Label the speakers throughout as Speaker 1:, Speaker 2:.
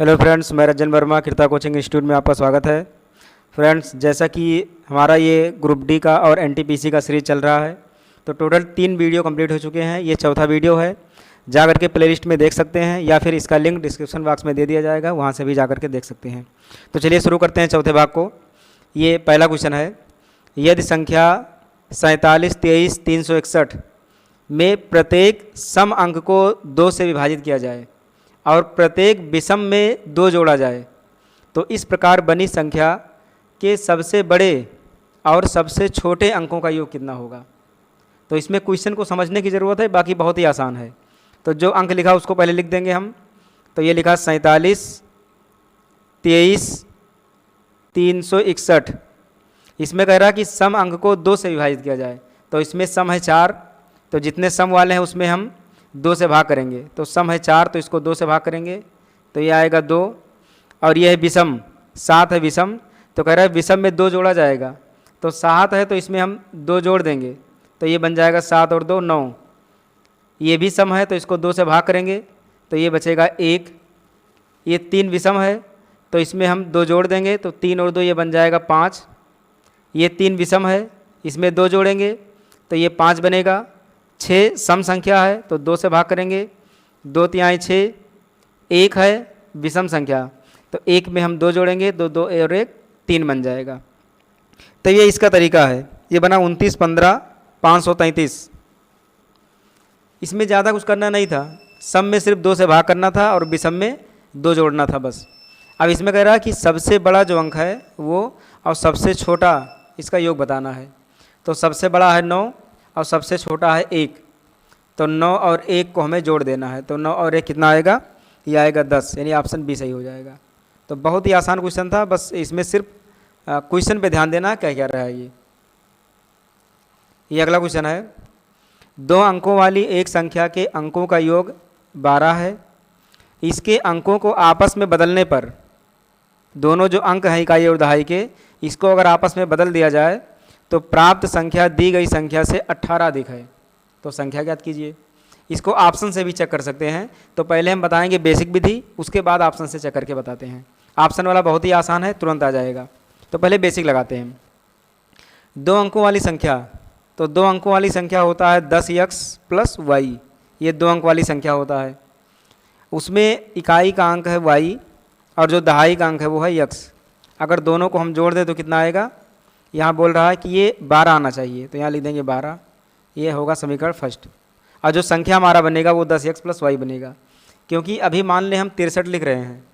Speaker 1: Hello friends, मैं रंजन वर्मा कृता coaching institute में आपका स्वागत है। फ्रेंड्स, जैसा कि हमारा ये ग्रुप डी का और एनटीपीसी का सीरीज चल रहा है, तो टोटल 3 वीडियो कंप्लीट हो चुके हैं। ये चौथा वीडियो है। जा करके प्लेलिस्ट में देख सकते हैं या फिर इसका लिंक डिस्क्रिप्शन बॉक्स में दे दिया जाएगा, वहाँ से भी जा करके देख सकते हैं। तो चलिए शुरू करते हैं चौथे भाग को। ये पहला क्वेश्चन है, यदि संख्या 47, 23, 361 में प्रत्येक सम अंक को 2 से विभाजित किया जाए और प्रत्येक विषम में 2 जोड़ा जाए, तो इस प्रकार बनी संख्या के सबसे बड़े और सबसे छोटे अंकों का योग कितना होगा। तो इसमें क्वेश्चन को समझने की ज़रूरत है, बाकी बहुत ही आसान है। तो जो अंक लिखा उसको पहले लिख देंगे हम। तो ये लिखा 47, 23, 361। इसमें कह रहा कि सम अंक को 2 से विभाजित किया जाए, तो इसमें सम है 4, तो जितने सम वाले हैं उसमें हम 2 से भाग करेंगे। तो सम है 4, तो इसको 2 से भाग करेंगे, तो ये आएगा 2। और ये है विषम, 7 है विषम, तो कह रहा है विषम में 2 जोड़ा जाएगा। तो 7 है तो इसमें हम 2 जोड़ देंगे, तो ये बन जाएगा 7 और 2 9। ये भी सम है तो इसको 2 से भाग करेंगे, तो ये बचेगा 1। ये 3 विषम है तो इसमें हम 2 जोड़ देंगे, तो 3 और 2 ये बन जाएगा 5। ये 3 विषम है, इसमें 2 जोड़ेंगे तो ये 5 बनेगा। 6 सम संख्या है तो 2 से भाग करेंगे, 2 तिहाई 6। 1 है विषम संख्या, तो 1 में हम 2 जोड़ेंगे, 2 2 और 1 3 बन जाएगा। तो ये इसका तरीका है। ये बना 29, 15, 533। इसमें ज़्यादा कुछ करना नहीं था, सम में सिर्फ 2 से भाग करना था और विषम में 2 जोड़ना था बस। अब इसमें कह रहा है कि सबसे बड़ा जो अंक है वो और सबसे छोटा इसका योग बताना है। तो सबसे बड़ा है 9 और सबसे छोटा है 1, तो 9 और 1 को हमें जोड़ देना है। तो 9 और 1 कितना आएगा, ये आएगा 10, यानी ऑप्शन बी सही हो जाएगा। तो बहुत ही आसान क्वेश्चन था, बस इसमें सिर्फ क्वेश्चन पे ध्यान देना क्या क्या रहा है। ये अगला क्वेश्चन है, 2 अंकों वाली एक संख्या के अंकों का योग 12 है। इसके अंकों को आपस में बदलने पर, दोनों जो अंक हैं इकाई और दहाई के, इसको अगर आपस में बदल दिया जाए तो प्राप्त संख्या दी गई संख्या से 18 अधिक है। तो संख्या ज्ञात कीजिए। इसको ऑप्शन से भी चेक कर सकते हैं। तो पहले हम बताएंगे बेसिक विधि, उसके बाद ऑप्शन से चेक करके बताते हैं। ऑप्शन वाला बहुत ही आसान है, तुरंत आ जाएगा। तो पहले बेसिक लगाते हैं। 2 अंकों वाली संख्या, तो 2 अंकों वाली संख्या होता है 10x + y। ये 2 अंक वाली संख्या होता है। उसमें इकाई का अंक है y और जो दहाई का अंक है वो है x। अगर दोनों को हम जोड़ दें तो कितना आएगा, यहाँ बोल रहा है कि ये 12 आना चाहिए, तो यहाँ लिख देंगे 12। ये होगा समीकरण फर्स्ट। और जो संख्या हमारा बनेगा वो 10x + y बनेगा। क्योंकि अभी मान लें हम 63 लिख रहे हैं,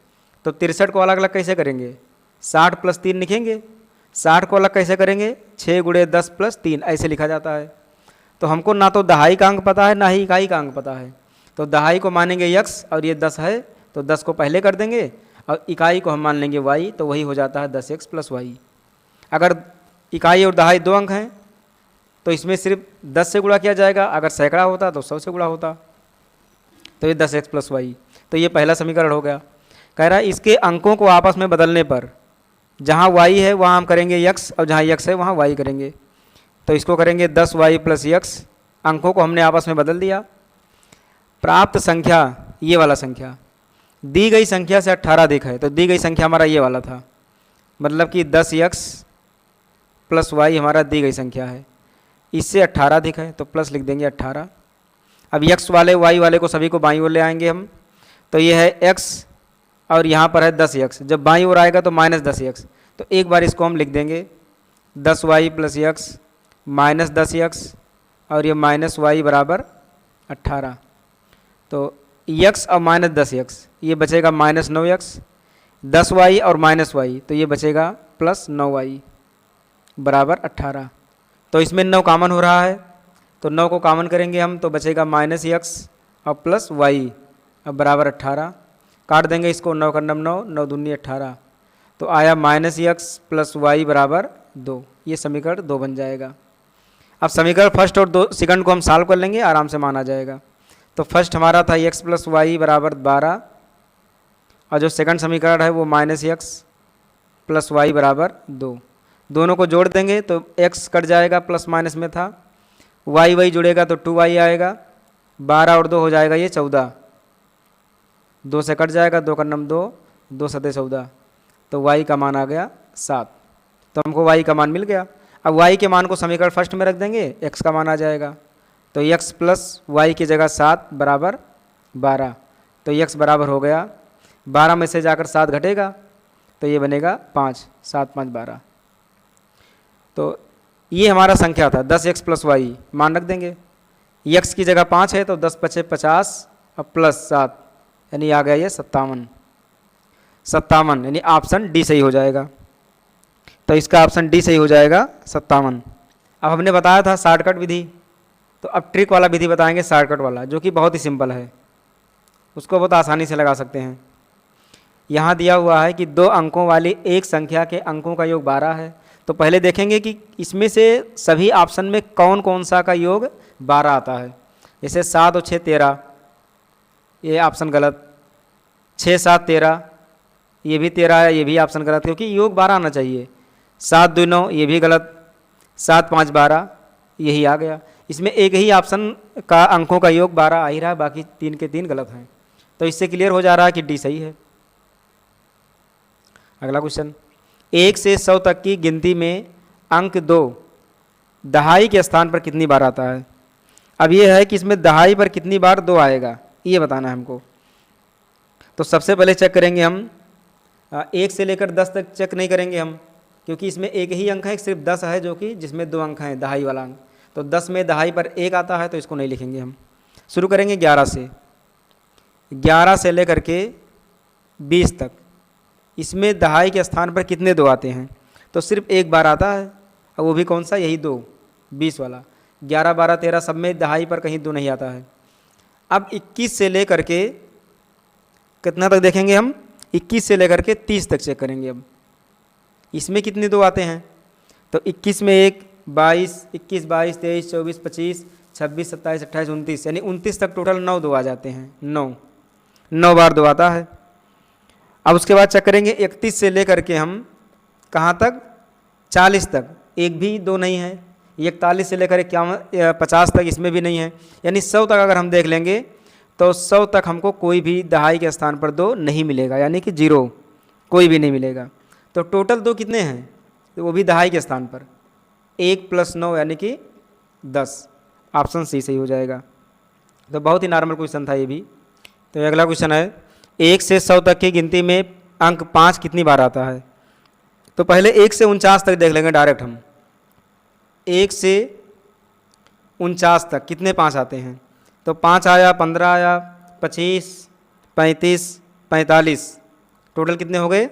Speaker 1: तो 63 को अलग अलग कैसे करेंगे, 60 + 3 लिखेंगे। 60 को अलग कैसे करेंगे, 6 × 10 + 3 ऐसे लिखा जाता है। तो हमको ना तो दहाई का अंक पता है ना ही इकाई का अंक पता है। तो दहाई को मानेंगे x और ये 10 है, तो 10 को पहले कर देंगे और इकाई को हम मान लेंगे y, तो वही हो जाता है 10x + y। अगर इकाई और दहाई 2 अंक हैं तो इसमें सिर्फ 10 से गुणा किया जाएगा। अगर सैकड़ा होता तो 100 से गुणा होता। तो ये 10x + y। तो ये पहला समीकरण हो गया। कह रहा है इसके अंकों को आपस में बदलने पर, जहाँ y है वहाँ हम करेंगे x और जहाँ x है वहाँ y करेंगे। तो इसको करेंगे 10y + x। अंकों को हमने आपस में बदल दिया। प्राप्त संख्या, ये वाला संख्या दी गई संख्या से 18 अधिक है। तो दी गई संख्या हमारा ये वाला था, मतलब कि 10x + y हमारा दी गई संख्या है, इससे 18 अधिक है, तो प्लस लिख देंगे 18। अब x वाले y वाले को सभी को बाईं ओर ले आएंगे हम। तो ये है x और यहाँ पर है 10x। जब बाईं ओर आएगा तो -10x। तो एक बार इसको हम लिख देंगे 10y + x - 10x और ये -y = 18। तो x और -10x, ये बचेगा -9x। 10y और -y, तो ये बचेगा +9y = 18। तो इसमें 9 कॉमन हो रहा है, तो 9 को कॉमन करेंगे हम, तो बचेगा -x और +y = 18। काट देंगे इसको, 9 × 9 9 दूनी 18। तो आया -x + y = 2। ये समीकरण 2 बन जाएगा। अब समीकरण फर्स्ट और सेकंड को हम सॉल्व कर लेंगे, आराम से मान आ जाएगा। तो फर्स्ट हमारा था x + y = 12 और जो सेकंड समीकरण है वो -x + y = 2। दोनों को जोड़ देंगे तो x कट जाएगा, प्लस माइनस में था, y जुड़ेगा तो 2y आएगा, 12 और 2 हो जाएगा ये 14, 2 से कट जाएगा, 2 का नम 2, 2 सतह 14, तो y का मान आ गया 7। तो हमको y का मान मिल गया। अब y के मान को समीकरण फर्स्ट में रख देंगे, x का मान आ जाएगा। तो x प्लस वाई की जगह 7 बराबर 12, तो x बराबर हो गया 12 में से जाकर 7 घटेगा तो ये बनेगा 5, 7 5 12। तो ये हमारा संख्या था 10x प्लस वाई, मान रख देंगे। x की जगह 5 है तो 10 पचे 50 और प्लस 7 यानी आ गया ये 57, यानी ऑप्शन डी सही हो जाएगा। तो इसका ऑप्शन डी सही हो जाएगा 57। अब हमने बताया था शॉर्टकट विधि, तो अब ट्रिक वाला विधि बताएंगे, शॉर्टकट वाला, जो कि बहुत ही सिंपल है, उसको बहुत आसानी से लगा सकते हैं। यहाँ दिया हुआ है कि 2 अंकों वाली एक संख्या के अंकों का योग 12 है। तो पहले देखेंगे कि इसमें से सभी ऑप्शन में कौन कौन सा का योग 12 आता है। जैसे 7 और 6 13, ये ऑप्शन गलत। 6 7 13, ये भी 13 है, ये भी ऑप्शन गलत, क्योंकि योग 12 आना चाहिए। 7 2 9, ये भी गलत। 7 5 12, यही आ गया। इसमें एक ही ऑप्शन का अंकों का योग 12 आ ही रहा है, बाकी 3 के 3 गलत हैं। तो इससे क्लियर हो जा रहा है कि डी सही है। अगला क्वेश्चन, 1 से 100 तक की गिनती में अंक 2 दहाई के स्थान पर कितनी बार आता है। अब ये है कि इसमें दहाई पर कितनी बार 2 आएगा, ये बताना है हमको। तो सबसे पहले चेक करेंगे हम 1 से लेकर 10 तक चेक नहीं करेंगे हम, क्योंकि इसमें एक ही अंक है, सिर्फ 10 है, जो कि जिसमें 2 अंक हैं, दहाई वाला अंक। तो 10 में दहाई पर 1 आता है, तो इसको नहीं लिखेंगे हम। शुरू करेंगे 11 से। 11 से लेकर के 20 तक, इसमें दहाई के स्थान पर कितने 2 आते हैं। तो सिर्फ 1 बार आता है, और वो भी कौन सा, यही 2, 20 वाला। 11 12 13 सब में दहाई पर कहीं 2 नहीं आता है। अब 21 से लेकर के कितना तक देखेंगे हम, 21 से लेकर के 30 तक चेक करेंगे। अब इसमें कितने 2 आते हैं। तो 21 में 1 22, 21 22 23 24 25 26 27 28 29, यानी 29 तक टोटल 9 2 आ जाते हैं। 9 बार 2 आता है। अब उसके बाद चेक करेंगे 31 से लेकर के हम कहाँ तक, 40 तक, एक भी 2 नहीं है। 41 से लेकर 50 तक, इसमें भी नहीं है। यानी 100 तक अगर हम देख लेंगे तो 100 तक हमको कोई भी दहाई के स्थान पर 2 नहीं मिलेगा, यानी कि 0, कोई भी नहीं मिलेगा। तो टोटल 2 कितने हैं, तो वो भी दहाई के स्थान पर। 1 + 9 यानी कि 10, ऑप्शन सी सही हो जाएगा। तो बहुत ही नॉर्मल क्वेश्चन था ये भी। तो अगला क्वेश्चन है, 1 से 100 तक की गिनती में अंक 5 कितनी बार आता है। तो पहले 1 से 49 तक देख लेंगे डायरेक्ट हम। 1 से 49 तक कितने 5 आते हैं। तो 5 आया, 15 आया, 25 35 45, टोटल कितने हो गए,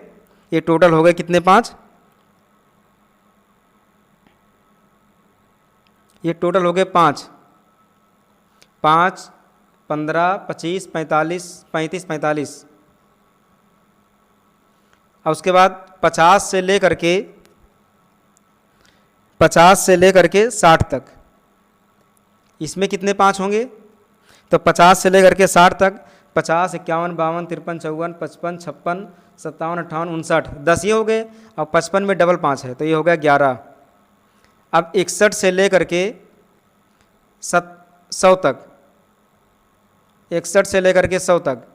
Speaker 1: ये टोटल हो गए कितने 5, ये टोटल हो गए 5 5 15 25 45 35 45। और उसके बाद 50 से लेकर के 60 तक, इसमें कितने 5 होंगे। तो 50 से लेकर के 60 तक 50 51 52 53 54 55 56 57 58 59, 10 ये हो गए। और 55 में डबल 5 है, तो ये हो गया 11। अब 61 से लेकर के 100 तक, 61 से लेकर के 100 तक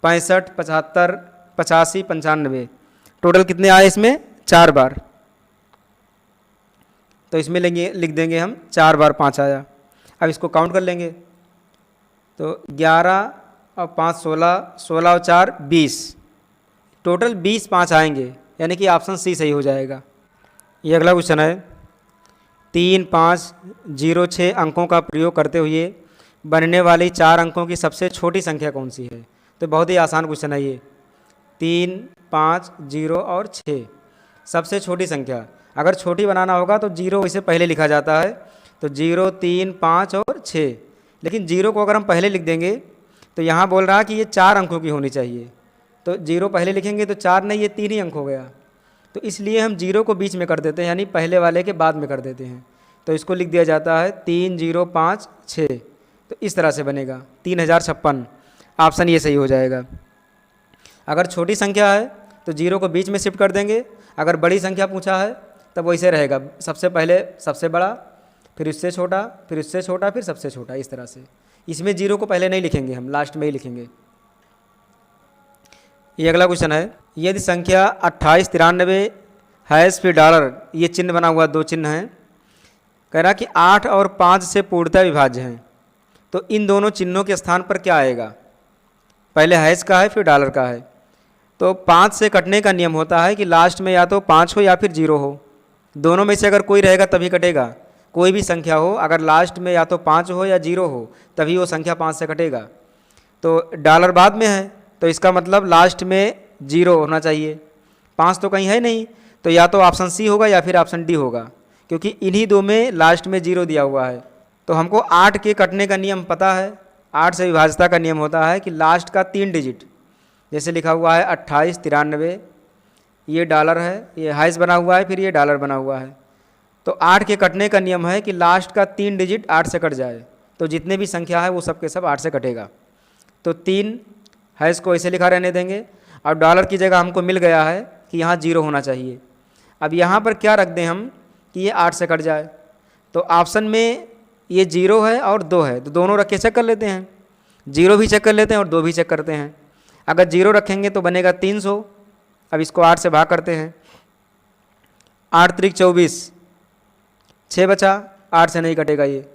Speaker 1: 65 75 85 95, टोटल कितने आए इसमें, 4 बार। तो इसमें लिख देंगे हम 4 बार 5 आया। अब इसको काउंट कर लेंगे। तो 11 और 5 16, 16 और 4 20, टोटल 20 5 आएंगे, यानी कि ऑप्शन सी सही हो जाएगा। ये अगला क्वेश्चन है, 3 5 0 6 अंकों का प्रयोग करते हुए बनने वाली 4 अंकों की सबसे छोटी संख्या कौन सी है। तो बहुत ही आसान क्वेश्चन है ये। 3 5 0 और 6, सबसे छोटी संख्या। अगर छोटी बनाना होगा तो 0 इसे पहले लिखा जाता है। तो 0 3 5 और 6, लेकिन 0 को अगर हम पहले लिख देंगे तो यहाँ बोल रहा है कि ये 4 अंकों की होनी चाहिए। तो 0 पहले लिखेंगे तो 4 नहीं, ये 3 ही अंक हो गया। तो इसलिए हम 0 को बीच में कर देते हैं, यानी पहले वाले के बाद में कर देते हैं। तो इसको लिख दिया जाता है 3 0 5 6। तो इस तरह से बनेगा 3056, ऑप्शन ये सही हो जाएगा। अगर छोटी संख्या है तो 0 को बीच में शिफ्ट कर देंगे। अगर बड़ी संख्या पूछा है तब वैसे रहेगा, सबसे पहले सबसे बड़ा, फिर उससे छोटा, फिर उससे छोटा, फिर सबसे छोटा, इस तरह से। इसमें 0 को पहले नहीं लिखेंगे हम, लास्ट में ही लिखेंगे। ये अगला क्वेश्चन है, यदि संख्या 2893 हैश फिर डॉलर, ये चिन्ह बना हुआ, दो चिन्ह हैं, कह रहा कि 8 और 5 से पूर्णतः विभाज्य हैं, तो इन दोनों चिन्हों के स्थान पर क्या आएगा? पहले हैश का है फिर डॉलर का है। तो 5 से कटने का नियम होता है कि लास्ट में या तो 5 हो या फिर 0 हो, दोनों में से अगर कोई रहेगा तभी कटेगा। कोई भी संख्या हो, अगर लास्ट में या तो 5 हो या 0 हो तभी वो संख्या 5 से कटेगा। तो डॉलर बाद में है तो इसका मतलब लास्ट में 0 होना चाहिए, 5 तो कहीं है नहीं, तो या तो ऑप्शन सी होगा या फिर ऑप्शन डी होगा, क्योंकि इन्हीं दो में लास्ट में 0 दिया हुआ है। तो हमको 8 के कटने का नियम पता है, 8 से विभाज्यता का नियम होता है कि लास्ट का 3 डिजिट, जैसे लिखा हुआ है 2893, ये डॉलर है, ये हैश बना हुआ है, फिर ये डॉलर बना हुआ है। तो 8 के कटने का नियम है कि लास्ट का 3 डिजिट 8 से कट जाए, तो जितने भी संख्या है वो सब के सब 8 से कटेगा। तो 3 हैश को ऐसे लिखा रहने देंगे, और डॉलर की जगह हमको मिल गया है कि यहाँ 0 होना चाहिए। अब यहाँ पर क्या रख दें हम कि ये 8 से कट जाए? तो ऑप्शन में ये 0 है और 2 है, तो दोनों रख के चेक कर लेते हैं, 0 भी चेक कर लेते हैं और 2 भी चेक करते हैं। अगर 0 रखेंगे तो बनेगा 300। अब इसको 8 से भाग करते हैं, 8 त्रिक 24, 6 बचा, 8 से नहीं कटेगा ये।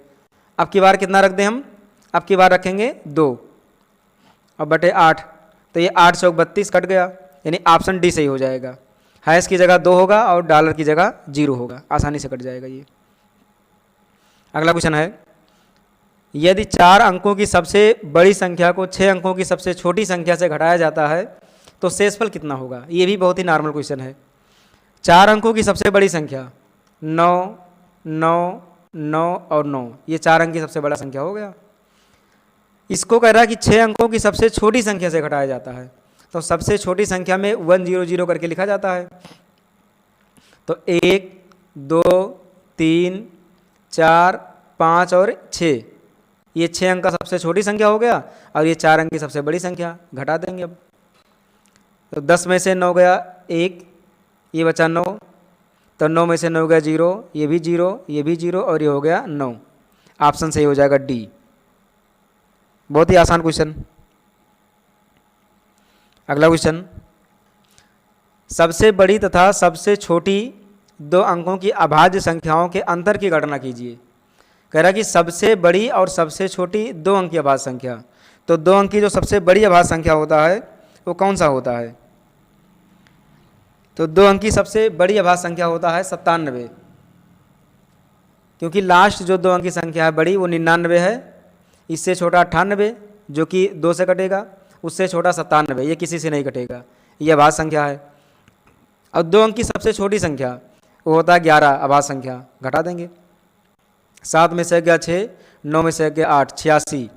Speaker 1: अब की बार कितना रख दें हम? अब की बार रखेंगे 2 और बटे 8, तो ये 8 चौक 32 कट गया, यानी ऑप्शन डी सही हो जाएगा। हैश की जगह 2 होगा और डॉलर की जगह 0 होगा, आसानी से कट जाएगा ये। अगला क्वेश्चन है, यदि 4 अंकों की सबसे बड़ी संख्या को 6 अंकों की सबसे छोटी संख्या से घटाया जाता है तो शेषफल कितना होगा? ये भी बहुत ही नॉर्मल क्वेश्चन है। 4 अंकों की सबसे बड़ी संख्या 9, 9, 9 और 9, ये 4 अंक की सबसे बड़ा संख्या हो गया। इसको कह रहा है कि 6 अंकों की सबसे छोटी संख्या से घटाया जाता है, तो सबसे छोटी संख्या में 100 करके लिखा जाता है। तो 1, 2, 3, 4, 5 और 6, ये 6 अंक का सबसे छोटी संख्या हो गया, और ये 4 अंक की सबसे बड़ी संख्या। घटा देंगे अब, तो 10 में से 9 गया 1, ये बचा 9, तो 9 में से 9 गया 0, ये भी 0, ये भी 0 और ये हो गया 9। ऑप्शन सही हो जाएगा डी। बहुत ही आसान क्वेश्चन। अगला क्वेश्चन, सबसे बड़ी तथा सबसे छोटी 2 अंकों की अभाज्य संख्याओं के अंतर की गणना कीजिए। कह रहा कि सबसे बड़ी और सबसे छोटी 2 अंक की अभाज्य संख्या, तो 2 अंक की जो सबसे बड़ी अभाज्य संख्या होता है वो कौन सा होता है? तो 2 अंक की सबसे बड़ी अभाज्य संख्या होता है 97, क्योंकि लास्ट जो 2 अंक की संख्या है बड़ी वो 99 है, इससे छोटा 98 जो कि 2 से कटेगा, उससे छोटा 97, ये किसी से नहीं कटेगा, ये अभाज्य संख्या है। और 2 अंक की सबसे छोटी संख्या वो होता है 11, अभाज्य संख्या। घटा देंगे, 7 में से गया 6, 9 में से गया 8, 86।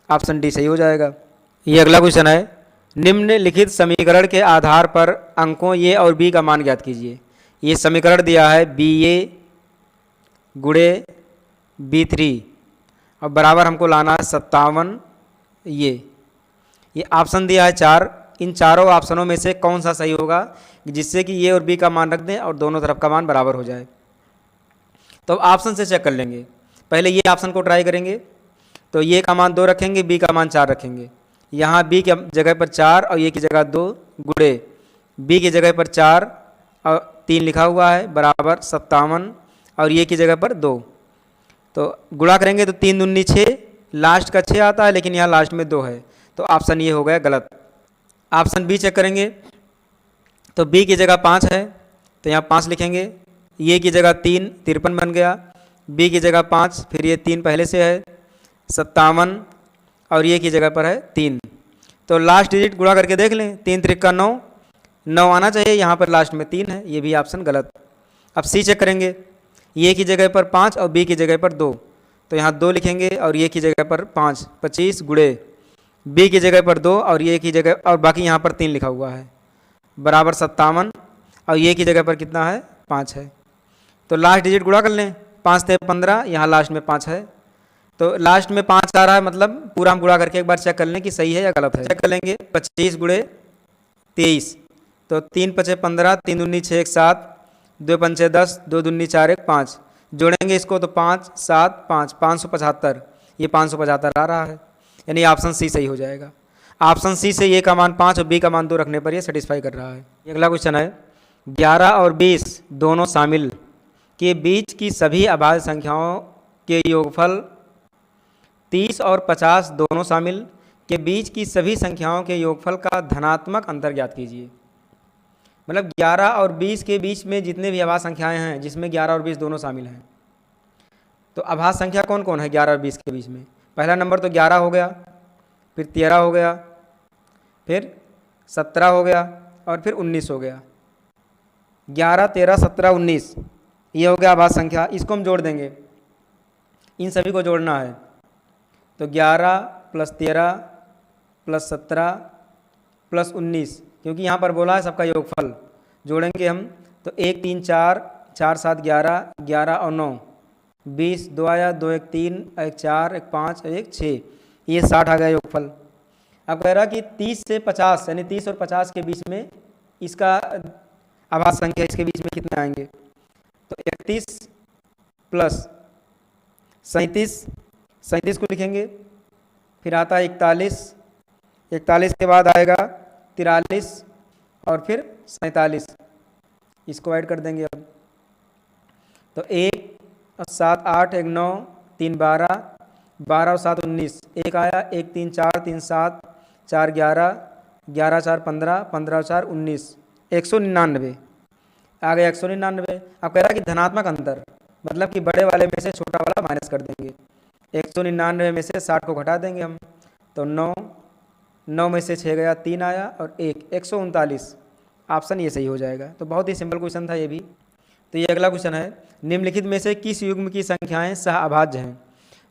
Speaker 1: ऑप्शन डी सही हो जाएगा। ये अगला क्वेश्चन है, निम्नलिखित समीकरण के आधार पर अंकों ए और बी का मान ज्ञात कीजिए। ये समीकरण दिया है BA गुणे B3 और बराबर हमको लाना है 57 ये ऑप्शन दिया है 4। इन चारों ऑप्शनों में से कौन सा सही होगा जिससे कि ए और बी का मान रख दें और दोनों तरफ का मान बराबर हो जाए? तो ऑप्शन से चेक कर लेंगे। पहले ये ऑप्शन को ट्राई करेंगे, तो ये का मान 2 रखेंगे, बी का मान 4 रखेंगे। यहाँ बी की जगह पर 4 और ये की जगह 2 गुणे बी की जगह पर 4 और 3 लिखा हुआ है बराबर 57 और ये की जगह पर 2। तो गुणा करेंगे तो 3 दूनी 6, लास्ट का 6 आता है लेकिन यहाँ लास्ट में 2 है, तो ऑप्शन ये हो गया गलत। ऑप्शन बी चेक करेंगे, तो बी की जगह 5 है तो यहाँ 5 लिखेंगे, ये की जगह 3 53 बन गया, बी की जगह 5 फिर ये 3 पहले से है 57 और ये की जगह पर है 3। तो लास्ट डिजिट गुणा करके देख लें, 3 त्रिक का 9, 9 आना चाहिए, यहाँ पर लास्ट में 3 है, ये भी ऑप्शन गलत। अब सी चेक करेंगे, ये की जगह पर 5 और बी की जगह पर 2, तो यहाँ 2 लिखेंगे और ये की जगह पर 5, 25 गुणे बी की जगह पर 2 और ये की जगह और बाकी यहाँ पर 3 लिखा हुआ है बराबर 57 और ये की जगह पर कितना है 5 है। तो लास्ट डिजिट गुणा कर लें, 5 थे 15, यहाँ लास्ट में 5 है, तो लास्ट में 5 आ रहा है, मतलब पूरा हम गुणा करके एक बार चेक कर लें कि सही है या गलत है। चेक कर लेंगे, 25 गुणे 23, तो 3 पचे 15, 3 दूनी 6 1 7, 2 पंचे 10, 2 दूनी 4 1 5, जोड़ेंगे इसको तो 5 7 5 575, ये 575 आ रहा है, यानी ऑप्शन सी सही हो जाएगा। ऑप्शन सी से ए का मान 5 और बी का मान 2 रखने पर ये सेटिस्फाई कर रहा है। अगला क्वेश्चन है 11 और 20 दोनों शामिल के बीच की सभी अभाज्य संख्याओं के योगफल 30 और 50 दोनों शामिल के बीच की सभी संख्याओं के योगफल का धनात्मक अंतर ज्ञात कीजिए। मतलब 11 और 20 के बीच में जितने भी अभाज्य संख्याएं हैं जिसमें 11 और 20 दोनों शामिल हैं, तो अभाज्य संख्या कौन कौन है 11 और 20 के बीच में? पहला नंबर तो 11 हो गया, फिर 13 हो गया, फिर 17 हो गया और फिर 19 हो गया। 11, 13, 17, 19 ये हो गया अभाज्य संख्या। इसको हम जोड़ देंगे, इन सभी को जोड़ना है। तो 11 + 13 + 17 + 19, क्योंकि यहाँ पर बोला है सबका योगफल जोड़ेंगे हम। तो 1 3 4, 4 7 11, 11 और 9 20, 2 आया, 2 1 3, 1 4, 1 5, 1 6, ये 60 आ गया योगफल। अब कह रहा कि 30 से 50 यानी 30 और 50 के बीच में इसका अभाज्य संख्या इसके बीच में कितने आएंगे? तो 31 + 37, 37 को लिखेंगे, फिर आता है 41, 41 के बाद आएगा 43 और फिर 47, इसको ऐड कर देंगे अब। तो 1 और 7 8, 1 9, 3 12, 12 और 7 19, 1 आया, 1 3 4, 3 7, 4 11, 11 4 15, 15 और 4 19, 199 आ गया 199। अब कह रहा कि धनात्मक अंतर मतलब कि बड़े वाले में से छोटा वाला माइनस कर देंगे। 199 में से 60 को घटा देंगे हम, तो 9, 9 में से 6 गया, 3 आया और 1, 139। ऑप्शन ये सही हो जाएगा। तो बहुत ही सिंपल क्वेश्चन था ये भी। तो ये अगला क्वेश्चन है, निम्नलिखित में से किस युग्म की संख्याएं सह अभाज्य हैं?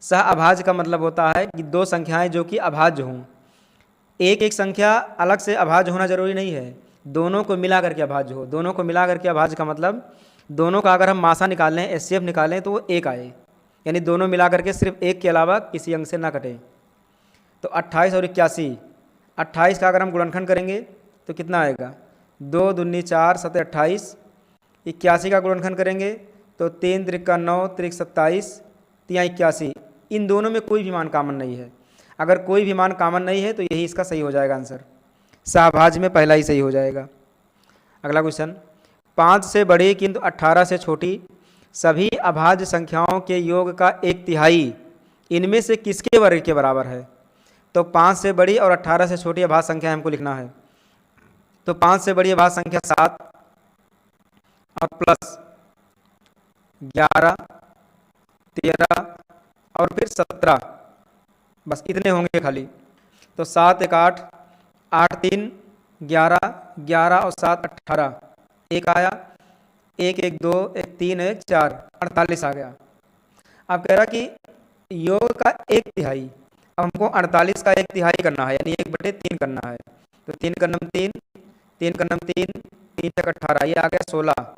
Speaker 1: सह अभाज्य का मतलब होता है कि दो संख्याएं जो कि अभाज्य हों। एक एक संख्या अलग से अभाज्य होना जरूरी नहीं है, दोनों को मिला करके अभाज्य हो। दोनों को मिला करके अभाज्य का मतलब दोनों का अगर हम मासा निकालें, एचसीएफ निकालें तो वो 1 आए, यानी दोनों मिला करके सिर्फ 1 के अलावा किसी अंक से ना कटे। तो 28 और 81, 28 का अगर हम गुणनखंड करेंगे तो कितना आएगा? 2 दूनी 4, 7 28। 81 का गुणनखंड करेंगे तो 3 त्रिक 9, त्रिक 27, 3 81। इन दोनों में कोई भी मान कॉमन नहीं है। अगर कोई भी मान कॉमन नहीं है तो यही इसका सही हो जाएगा आंसर। सहभाज्य में पहला ही सही हो जाएगा। अगला क्वेश्चन, 5 से बड़ी किंतु 18 से छोटी सभी अभाज्य संख्याओं के योग का 1/3 इनमें से किसके वर्ग के बराबर है? तो 5 से बड़ी और 18 से छोटी अभाज्य संख्या हमको लिखना है। तो 5 से बड़ी अभाज्य संख्या 7 और प्लस 11, 13 और फिर 17, बस इतने होंगे खाली। तो 7 1 8, 8 3 11, 11 और 7 18, 1 आया, 1 1 2, 1 3 1 4, 48 आ गया। अब कह रहा कि योग का 1/3, अब हमको 48 का 1/3 करना है, यानी 1/3 करना है। तो 3 का नम 3, 3 का नम 3, 3 तक 18, ये आ गया 16।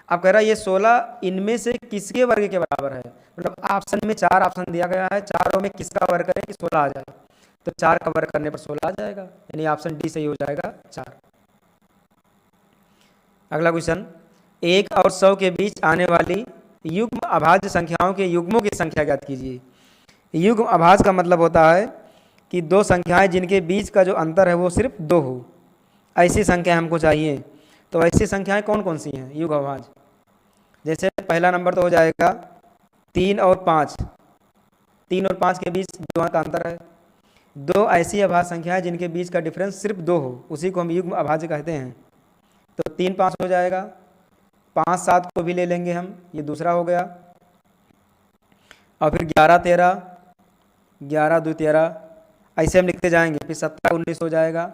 Speaker 1: अब कह रहा है ये 16 इनमें से किसके वर्ग के बराबर है? मतलब ऑप्शन में 4 ऑप्शन दिया गया है, चारों में किसका वर्ग करें कि 16 आ जाए? तो 4 का वर्ग करने पर 16 आ जाएगा, यानी ऑप्शन डी सही हो जाएगा 4। अगला क्वेश्चन, 1 और 100 के बीच आने वाली युग्म अभाज्य संख्याओं के युग्मों की संख्या ज्ञात कीजिए। युग्म अभाज्य का मतलब होता है कि दो संख्याएं जिनके बीच का जो अंतर है वो सिर्फ 2 हो, ऐसी संख्या हमको चाहिए। तो ऐसी संख्याएं कौन कौन सी हैं युग्म अभाज्य? जैसे पहला नंबर तो हो जाएगा 3 और 5, 3 और 5 के बीच 2 अंक का अंतर है। 2 ऐसी अभाज्य संख्याएं जिनके बीच का डिफरेंस सिर्फ 2 हो, उसी को हम युग्म अभाज्य कहते हैं। तो 3 5 हो जाएगा, 5 7 को भी ले लेंगे हम, ये दूसरा हो गया। और फिर 11 13, 11 2 13, ऐसे हम लिखते जाएंगे। फिर 17 19 हो जाएगा,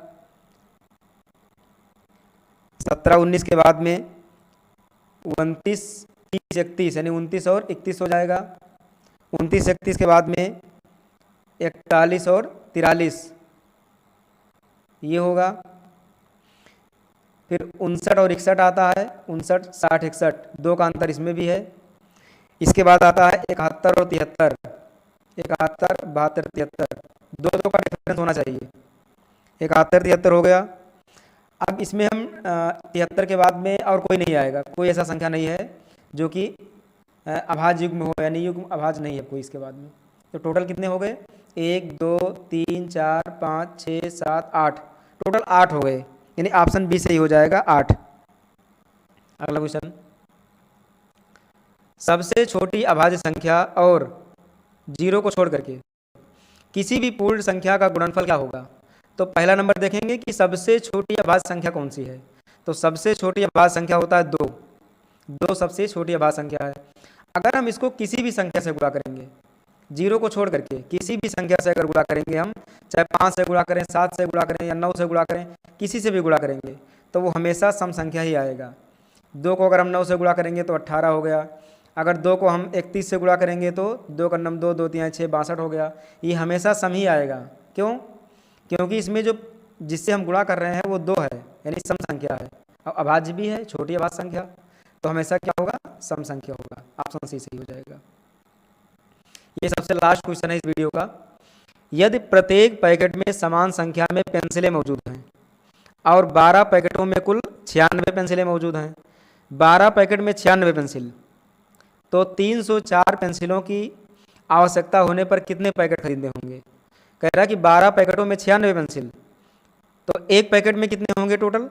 Speaker 1: 17 19 के बाद में 29 30 31, यानी 29 और 31 हो जाएगा। 29 31 के बाद में 41 और 43 ये होगा। फिर 59 और 61 आता है, 59 60 61, 2 का अंतर इसमें भी है। इसके बाद आता है 71 और 73, 71 72 73, 2 का डिफरेंस होना चाहिए। 71 73 हो गया। अब इसमें हम 73 के बाद में और कोई नहीं आएगा, कोई ऐसा संख्या नहीं है जो कि अभाज्य युग्म हो, यानी युग्म अभाज्य नहीं है कोई इसके बाद में। तो टोटल कितने हो गए? 1 2 3 4 5 6 7 8, टोटल 8 हो गए, यानी ऑप्शन बी सही हो जाएगा 8। अगला क्वेश्चन, सबसे छोटी अभाज्य संख्या और 0 को छोड़ करके किसी भी पूर्ण संख्या का गुणनफल क्या होगा। तो पहला नंबर देखेंगे कि सबसे छोटी अभाज्य संख्या कौन सी है। तो सबसे छोटी अभाज्य संख्या होता है 2, 2 सबसे छोटी अभाज्य संख्या है। अगर हम इसको किसी भी संख्या से गुणा करेंगे, 0 को छोड़ करके किसी भी संख्या से अगर गुणा करेंगे हम, चाहे 5 से गुणा करें, 7 से गुणा करें या 9 से गुणा करें, किसी से भी गुणा करेंगे तो वो हमेशा सम संख्या ही आएगा। 2 को अगर हम 9 से गुणा करेंगे तो 18 हो गया। अगर 2 को हम 31 से गुणा करेंगे तो 2 का नम 2, 2 3 6 62 हो गया। ये हमेशा सम ही आएगा। क्यों? क्योंकि इसमें जो जिससे हम गुणा कर रहे हैं वो 2 है, यानी सम संख्या है और अभाज्य भी है, छोटी अभाज्य संख्या, तो हमेशा क्या होगा, सम संख्या होगा। ऑप्शन सी सही हो जाएगा। ये सबसे लास्ट क्वेश्चन है इस वीडियो का। यदि प्रत्येक पैकेट में समान संख्या में पेंसिलें मौजूद हैं और 12 पैकेटों में कुल 96 पेंसिलें मौजूद हैं, 12 पैकेट में 96 पेंसिल, तो 304 पेंसिलों की आवश्यकता होने पर कितने पैकेट खरीदने होंगे। कह रहा है कि 12 पैकेटों में 96 पेंसिल, तो एक पैकेट में कितने होंगे टोटल।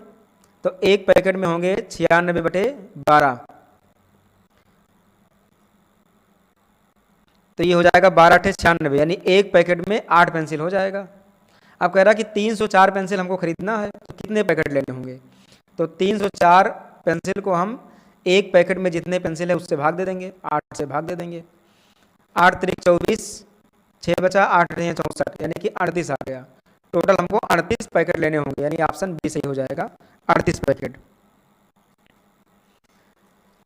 Speaker 1: तो एक पैकेट में होंगे 96/12, तो ये हो जाएगा 12 × 96, यानी एक पैकेट में 8 पेंसिल हो जाएगा। अब कह रहा कि 304 पेंसिल हमको खरीदना है तो कितने पैकेट लेने होंगे। तो 304 पेंसिल को हम एक पैकेट में जितने पेंसिल है उससे भाग दे देंगे, 8 से भाग दे देंगे। 8 × 3 = 24, 6 बचा, 8 × 3 = 64, यानी कि 38 आ गया। टोटल हमको 38 पैकेट लेने होंगे, यानी ऑप्शन बी सही हो जाएगा 38 पैकेट।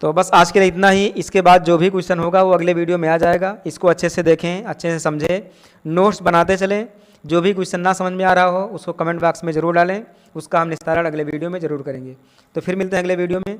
Speaker 1: तो बस आज के लिए इतना ही। इसके बाद जो भी क्वेश्चन होगा वो अगले वीडियो में आ जाएगा। इसको अच्छे से देखें, अच्छे से समझें, नोट्स बनाते चलें। जो भी क्वेश्चन ना समझ में आ रहा हो उसको कमेंट बॉक्स में ज़रूर डालें, उसका हम निस्तारण अगले वीडियो में ज़रूर करेंगे। तो फिर मिलते हैं अगले वीडियो में।